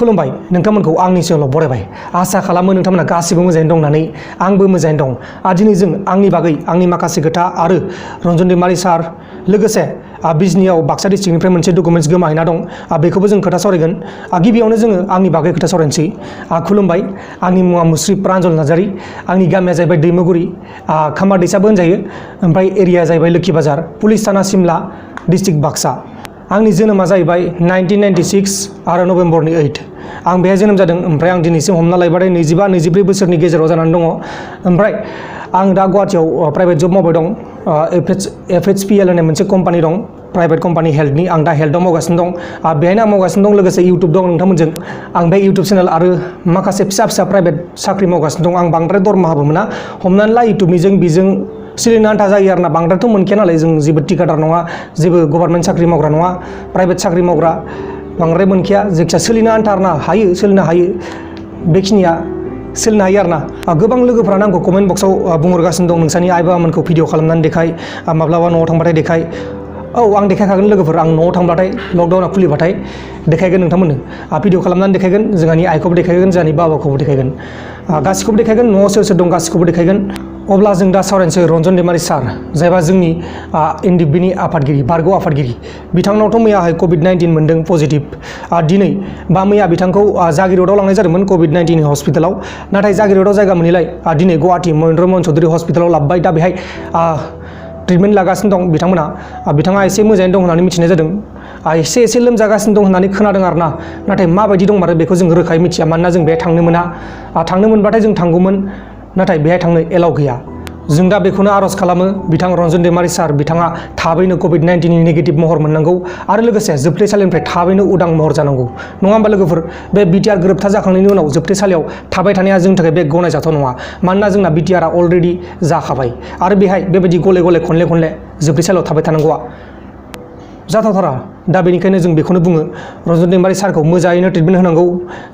खुलुमबाय नोंथांमोनखौ आंनि चेनेलाव बरायबाय आसा खालामो नोंथांमोना गासिबो मोजाङै दं होननानै आंबो मोजाङै दं दिनै जों आंनि बागै आंनि माखासे खोथा आरो रन्जन दैमारी सार लोगोसे बिजनियाव बाक्सा डिस्ट्रिक्टनिफ्राय मोनसे डकुमेन्ट्स गोमाहैना दं बेखौबो जों खोथा सावरायगोन गिबियावनो जोङो आंनि बागै खोथा सावरायनोसै खुलुमबाय आंनि मुङा मुस्रि प्रान्जल नार्जारी आंनि गामिया जाहैबाय दैमुगुरि खामार दैसाबो होनजायो ओमफ्राय एरिया जाहैबाय लोखि बाजार पुलिस थाना सिमला डिस्ट्रिक्ट बाक्सा आंनि जोनोमा जाहैबाय 1996 आरो नभेम्बरनि 8 आं बेहाय जोनोम जादों ओमफ्राय आं दिनैसिम हमना लायबाथाय 25-24 बोसोरनि गेजेराव जानानै दङ ओमफ्राय आं दा गुवाहाटियाव प्राइभेट जब मावबाय दं FHPL होननाय मोनसे कम्पानि दं प्राइभेट कम्पानि हेल्थनि आं दा हेल्थआव मावगासिनो दं बेहायनो आं मावगासिनो दं लोगोसे इउटुब दं नोंथांमोनजों आं बे इउटुब चेनेल आरो माखासे फिसा प्राइभेट साख्रि मावगासिनो दं आं बांद्राय दरमाहाबो मोना हमनानै ला इउटुबनिजों बेजों सोलिनो आन्था जायो आरोना बांद्रायथ' मोनखाया नालाय जों जेबो टिकादार नङा जेबो गभर्नमेन्ट साख्रि मावग्रा नङा प्राइभेट साख्रि मावग्रा बांद्राय मोनखाया जायखिया सोलिनो आन्था आरोना सोलिनो हायो बेखिनिया सोलिनो हायो आरोना गोबां लोगोफ्रानो आंखौ कमेन्ट बक्सआव बुंहरगासिनो दं नोंसानि आइ बाबामोनखौ भिडिअ खालामनानै देखाय माब्लाबा न'आव थांबाथाय देखाय औ आं देखायखागोन लोगोफोर आं न'आव थांबाथाय लकडाउना खुलिबाथाय देखायगोन नोंथांमोननो भिडिअ खालामनानै देखायगोन जोंहानि आइखौबो देखायगोन जोंहानि बाबाखौबो देखायगोन गासिखौबो देखायगोन न'आव सोर सोर दं गासिखौबो देखायगोन अब्ला जों दा सावरायनोसै रन्जन दैमारी सार जायबा जोंनि एनडिबिनि आफादगिरि बारग' आफादगिरि बिथांनावथ' मैयाहाय COVID-19 मोनदों पजिटिभ दिनै मैया बिथांखौ जागिरदआव लांनाय जादोंमोन COVID-19 हस्पिटालाव नाथाय जागिरदआव जायगा मोनैलाय दिनै गुवाहाटि महेन्द्र मोहन चौधुरी हस्पिटालाव लाबोबाय दा बेहाय ट्रिटमेन्ट लागासिनो दं बिथाङा एसे मोजाङैनो दं होननानै मिथिनाय जादों एसे लोमजागासिनो दं होननानै खोनादों आरोना नाथाय माबायदि दंमारो बेखौ जों रोखायै मिथिया मानोना जों बेहाय थांनो मोना थांनो मोनबाथाय जों थांगौमोन नाथाय बेहाय थांनो एलाउ गैया जों दा बेखौनो आर'ज खालामो बिथां रन्जन दैमारी सार बिथाङा थाबैनो COVID-19 नि नेगेटिभ महर मोननांगौ आरो लोगोसे जोबथेसालिनिफ्राय थाबैनो उदां महर जानांगौ नङा होमबा लोगोफोर बे बिटिआर गोरोबथा जाखांनायनि उनाव जोबथेसालियाव थाबाय थानाया जोंनि थाखाय बे गनायजाथाव नङा मानोना जोंना बिटिआरआ अलरेडि जाखाबाय आरो बेहाय बेबायदि गले गले खनले जोबथेसालियाव थाबाय थानांगौआ जाथावथारा दा बेनिखायनो जों बेखौनो बुङो रन्जन दैमारी सारखौ मोजाङैनो ट्रिटमेन्ट होनांगौ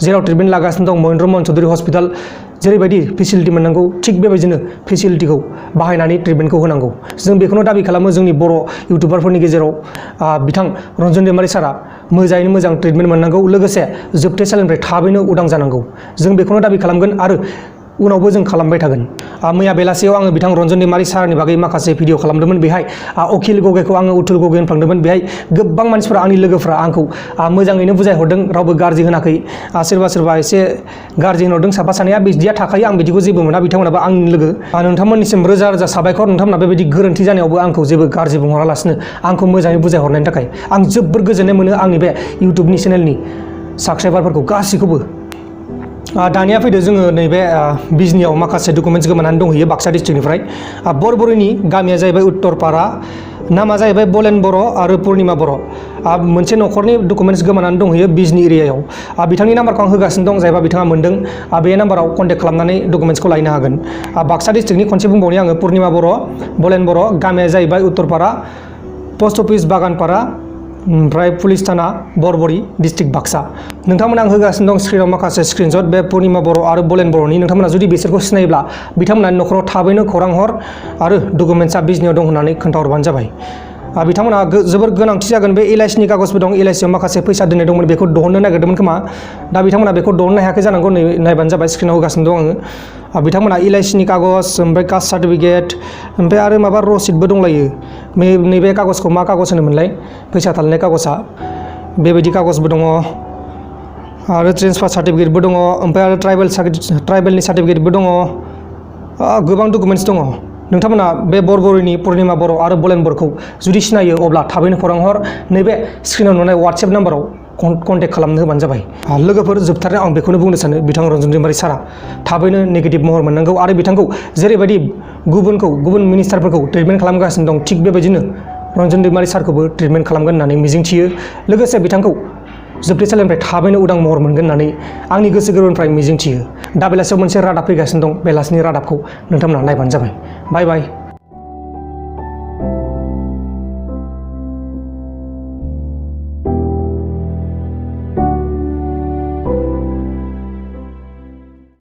जेराव ट्रिटमेन्ट लागासिनो दं महेन्द्र मोहन चौधुरी हस्पिटाल जेरैबायदि फेसिलिटि मोननांगौ थिग बेबायदिनो फेसिलिटिखौ बाहायनानै ट्रिटमेन्टखौ होनांगौ जों बेखौनो दाबि खालामो जोंनि बर' इउटुबारफोरनि गेजेराव बिथां रन्जन दैमारी सारा मोजाङैनो मोजां ट्रिटमेन्ट मोननांगौ लोगोसे जोबथेसालिनिफ्राय थाबैनो उदां जानांगौ जों बेखौनो दाबि खालामगोन आरो उनावबो जों खालामबाय थागोन मैया बेलासियाव आङो बिथां रन्जन दैमारी सारनि बागै माखासे भिडिअ खालामदोंमोन बेहाय अखिल गगैखौ आङो उथुल गगै होनफ्लांदोंमोन बेहाय गोबां मानसिफोरा आंनि लोगोफ्रा आंखौ मोजाङैनो बुजायहरदों रावबो गाज्रि होनाखै सोरबा एसे गाज्रि होनहरदों साफा सानैया बिदिया थाखायो आं बिदिखौ जेबो मोना बिथांमोनाबो आंनि लोगो नोंथांमोननिसिम रोजा साबायखर नोंथांमोना बेबायदि गोरोन्थि जानायावबो आंखौ जेबो गाज्रि बुंहरालासिनो आंखौ मोजाङै बुजायहरनायनि थाखाय आं जोबोर गोजोननाय मोनो आंनि बे इउटुबनि चेनेलनि साबस्क्राइबारफोरखौ गासिखौबो दानिया फैदो जोङो नैबे बिजनियाव माखासे डकुमेन्ट्स गोमानानै दंहैयो बाक्सा डिस्ट्रिक्टनिफ्राय बरबरिनि गामिया जाहैबाय उत्तरपारा नामा जाहैबाय बलेन बर' आरो पुर्निमा बर' मोनसे न'खरनि डकुमेन्ट्स गोमानानै दंहैयो बिजनि एरियायाव बिथांनि नाम्बारखौ आं होगासिनो दं जायबा बिथाङा मोन्दों बे नाम्बाराव कन्टेक्ट खालामनानै डकुमेन्ट्सखौ लायनो हागोन बाक्सा डिस्ट्रिक्टनि खनसे बुंबावनि आङो पुर्निमा बर' बलेन बर' गामिया जाहैबाय उत्तरपारा पस्ट अफिस बागानपारा ओमफ्राय पुलिस थाना बरबरि डिस्ट्रिक्ट बाक्सा नोंथांमोना आं होगासिनो दं स्क्रिनाव माखासे स्क्रिनशट बे पुर्निमा बर' आरो बलेन बर'नि नोंथांमोना जुदि बिसोरखौ सिनायोब्ला बिथांमोना न'खराव थाबैनो खौरां हर आरो डकुमेन्ट्सआ बिजनियाव दं होननानै खोन्थाहरबानो जाबाय बिथांमोना जोबोर गोनांथि जागोन बे LICनि कागजबो दं LICआव माखासे फैसा दोननाय दंमोन बेखौ दिहुननो नागिरदोंमोन खोमा दा बिथांमोना बेखौ दिहुननो हायाखै जानांगौ नै नायबानो जाबाय स्क्रिनाव होगासिनो दं आङो बिथांमोना LICनि कागज ओमफ्राय कास्ट सार्टिफिकेट ओमफ्राय आरो माबा रसिदबो दंलायो नैबे कागजखौ मा कागज होनोमोनलाय फैसा थालायनाय कागजआ बेबायदि कागजबो दङ आरो ट्रेन्सफार सार्टिफिकेटबो दङ ओमफ्राय आरो ट्राइबेलनि सार्टिफिकेटबो दङ गोबां डकुमेन्ट्स दङ नोंथांमोना बे बरबरिनि पुर्निमा बर' आरो बलेन बर'खौ जुदि सिनायो अब्ला थाबैनो खौरां हर नैबे स्क्रिनाव नुनाय WhatsApp नाम्बाराव कन्टेक्ट खालामनो होबानो जाबाय लोगोफोर जोबथारनायाव आं बेखौनो बुंनो सानो बिथां रन्जन दैमारी सारा थाबैनो नेगेटिभ महर मोननांगौ आरो बिथांखौ जेरैबायदि गुबुन मिनिस्टारफोरखौ ट्रिटमेन्ट खालामगासिनो दं थिग बेबायदिनो रन्जन दैमारी सारखौबो ट्रिटमेन्ट खालामगोन होननानै मिजिंथियो लोगोसे बिथांखौ जोबथेसालिनिफ्राय थाबैनो उदां महर मोनगोन होननानै आंनि गोसो गोरबोनिफ्राय मिजिंथियो दा बेलासियाव मोनसे रादाब फैगासिनो दं बेलासिनि रादाबखौ नोंथांमोना नायबानो जाबाय बाय